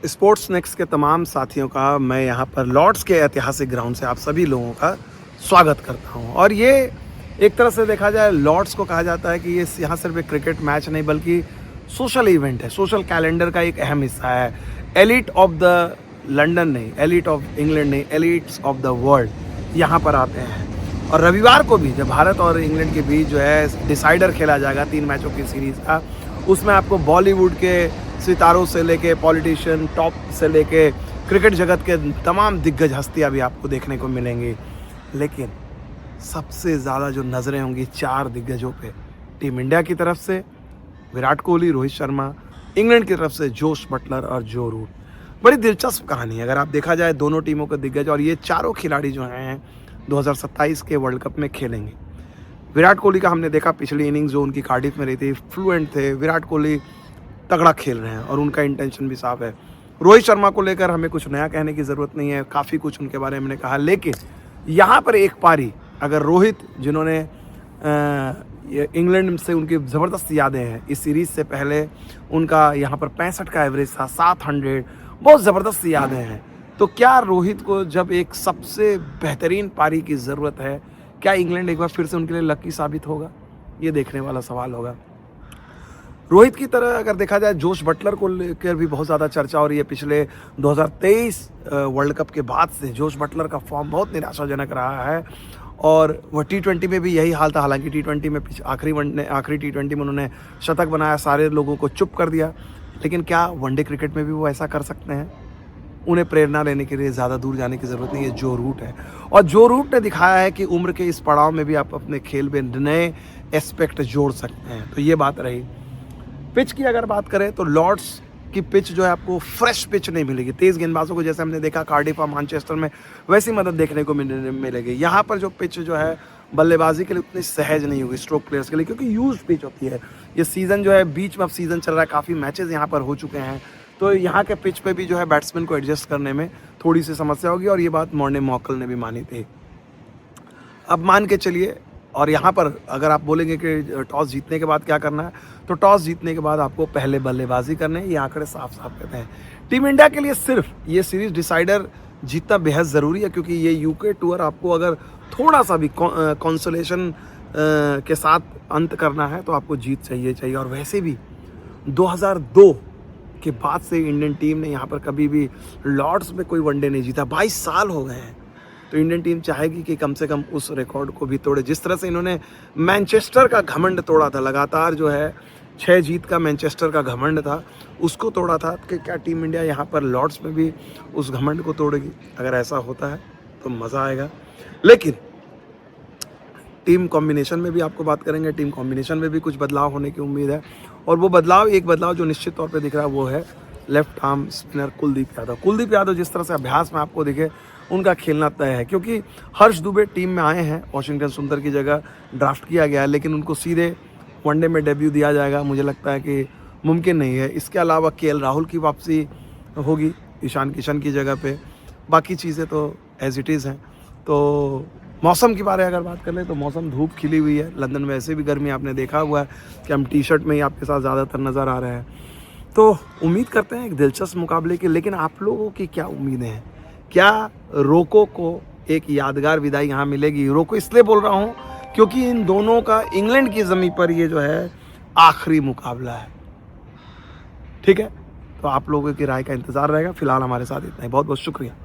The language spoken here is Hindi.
स्पोर्ट्स नेक्स्ट के तमाम साथियों का मैं यहाँ पर लॉर्ड्स के ऐतिहासिक ग्राउंड से आप सभी लोगों का स्वागत करता हूँ। और ये एक तरह से देखा जाए लॉर्ड्स को कहा जाता है कि ये यहाँ सिर्फ एक क्रिकेट मैच नहीं बल्कि सोशल इवेंट है, सोशल कैलेंडर का एक अहम हिस्सा है। एलिट ऑफ द लंदन नहीं, एलिट ऑफ इंग्लैंड नहीं, एलिट्स ऑफ द वर्ल्ड यहाँ पर आते हैं। और रविवार को भी जब भारत और इंग्लैंड के बीच जो है डिसाइडर खेला जाएगा 3 मैचों की सीरीज़ का, उसमें आपको बॉलीवुड के सितारों से लेके पॉलिटिशियन टॉप से लेके क्रिकेट जगत के तमाम दिग्गज हस्तियां भी आपको देखने को मिलेंगी। लेकिन सबसे ज़्यादा जो नज़रें होंगी 4 दिग्गजों पे, टीम इंडिया की तरफ से विराट कोहली, रोहित शर्मा, इंग्लैंड की तरफ से जोश बटलर और जो रूट। बड़ी दिलचस्प कहानी है अगर आप देखा जाए दोनों टीमों के दिग्गज, और ये चारों खिलाड़ी जो हैं 2027 के वर्ल्ड कप में खेलेंगे। विराट कोहली का हमने देखा पिछली इनिंग्स जो उनकी कार्डिफ में रही थी, फ्लुएंट थे। विराट कोहली तगड़ा खेल रहे हैं और उनका इंटेंशन भी साफ है। रोहित शर्मा को लेकर हमें कुछ नया कहने की ज़रूरत नहीं है, काफ़ी कुछ उनके बारे में हमने कहा। लेकिन यहाँ पर एक पारी अगर रोहित, जिन्होंने इंग्लैंड से उनकी ज़बरदस्त यादें हैं, इस सीरीज़ से पहले उनका यहाँ पर 65 का एवरेज था, 700, बहुत ज़बरदस्त यादें हैं। तो क्या रोहित को जब एक सबसे बेहतरीन पारी की ज़रूरत है, क्या इंग्लैंड एक बार फिर से उनके लिए लकी साबित होगा? ये देखने वाला सवाल होगा। रोहित की तरह अगर देखा जाए जोश बटलर को लेकर भी बहुत ज़्यादा चर्चा हो रही है। पिछले 2023 वर्ल्ड कप के बाद से जोश बटलर का फॉर्म बहुत निराशाजनक रहा है और वह T20 में भी यही हाल था। हालांकि T20 में आखिरी T20 में उन्होंने शतक बनाया, सारे लोगों को चुप कर दिया। लेकिन क्या वनडे क्रिकेट में भी वो ऐसा कर सकते हैं? उन्हें प्रेरणा लेने के लिए ज़्यादा दूर जाने की ज़रूरत नहीं है। जो रूट है, और जो रूट ने दिखाया है कि उम्र के इस पड़ाव में भी आप अपने खेल में नए एस्पेक्ट जोड़ सकते हैं। तो ये बात रही। पिच की अगर बात करें तो लॉर्ड्स की पिच जो है आपको फ्रेश पिच नहीं मिलेगी। तेज़ गेंदबाजों को जैसे हमने देखा कार्डिफ और मैनचेस्टर में, वैसी मदद देखने को मिलेगी। यहाँ पर जो पिच जो है बल्लेबाजी के लिए उतनी सहज नहीं होगी स्ट्रोक प्लेयर्स के लिए, क्योंकि यूज पिच होती है। ये सीज़न जो है बीच में अब सीज़न चल रहा है, काफ़ी मैचेस यहाँ पर हो चुके हैं, तो यहाँ के पिच पे भी जो है बैट्समैन को एडजस्ट करने में थोड़ी सी समस्या होगी। और ये बात मॉर्ने मॉकल ने भी मानी थी। अब मान के चलिए, और यहाँ पर अगर आप बोलेंगे कि टॉस जीतने के बाद क्या करना है, तो टॉस जीतने के बाद आपको पहले बल्लेबाजी करने हैं। ये आंकड़े साफ साफ कहते हैं। टीम इंडिया के लिए सिर्फ ये सीरीज डिसाइडर जीतना बेहद ज़रूरी है, क्योंकि ये यूके टूर आपको अगर थोड़ा सा भी कंसोलेशन के साथ अंत करना है तो आपको जीत चाहिए। और वैसे भी 2002 के बाद से इंडियन टीम ने यहाँ पर कभी भी लॉर्ड्स में कोई वनडे नहीं जीता। 22 साल हो गए हैं। तो इंडियन टीम चाहेगी कि कम से कम उस रिकॉर्ड को भी तोड़े। जिस तरह से इन्होंने मैनचेस्टर का घमंड तोड़ा था, लगातार जो है 6 जीत का मैनचेस्टर का घमंड था, उसको तोड़ा था, कि क्या टीम इंडिया यहाँ पर लॉर्ड्स में भी उस घमंड को तोड़ेगी? अगर ऐसा होता है तो मज़ा आएगा। लेकिन टीम कॉम्बिनेशन में भी आपको बात करेंगे, टीम कॉम्बिनेशन में भी कुछ बदलाव होने की उम्मीद है। और वो बदलाव जो निश्चित तौर पे दिख रहा है वो है left arm spinner Kuldeep Yadav जिस तरह से अभ्यास में आपको दिखे, उनका खेलना तय है। क्योंकि हर्ष दुबे टीम में आए हैं, वॉशिंगटन सुंदर की जगह ड्राफ्ट किया गया है, लेकिन उनको सीधे वनडे में डेब्यू दिया जाएगा, मुझे लगता है कि मुमकिन नहीं है। इसके अलावा KL राहुल की वापसी होगी ईशान किशन की जगह पे। बाकी चीज़ें तो एज इट इज़ हैं। तो मौसम के बारे में अगर बात कर लें तो मौसम धूप खिली हुई है। लंदन में ऐसे भी गर्मी आपने देखा हुआ है कि हम टी-शर्ट में ही आपके साथ ज़्यादातर नज़र आ रहे हैं। तो उम्मीद करते हैं एक दिलचस्प मुकाबले की। लेकिन आप लोगों की क्या उम्मीदें हैं? क्या रोको को एक यादगार विदाई यहाँ मिलेगी? रोको इसलिए बोल रहा हूँ क्योंकि इन दोनों का इंग्लैंड की ज़मीन पर ये जो है आखिरी मुकाबला है। ठीक है, तो आप लोगों की राय का इंतज़ार रहेगा। फिलहाल हमारे साथ इतना ही। बहुत बहुत शुक्रिया।